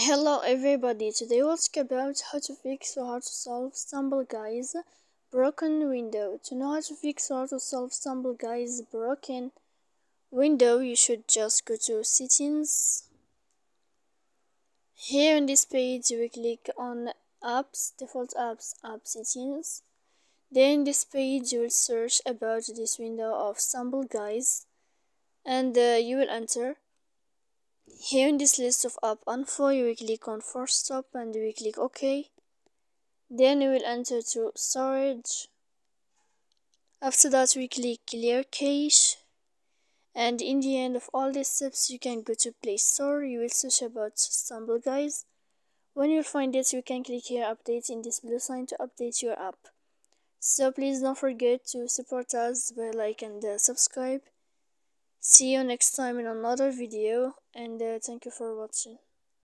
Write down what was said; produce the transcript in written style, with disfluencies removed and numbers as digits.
Hello everybody, today we'll talk about how to fix or how to solve Stumble Guys broken window. To know how to fix or how to solve Stumble Guys broken window, you should just go to settings. Here on this page you will click on apps, default apps, app settings. Then this page you will search about this window of Stumble Guys and you will enter. Here in this list of app info, you will click on force stop and you will click OK. Then you will enter to storage. After that, we click clear cache. And in the end of all these steps, you can go to Play Store. You will search about Stumble Guys. When you find it, you can click here update in this blue sign to update your app. So please don't forget to support us by like and subscribe. See you next time in another video, and thank you for watching.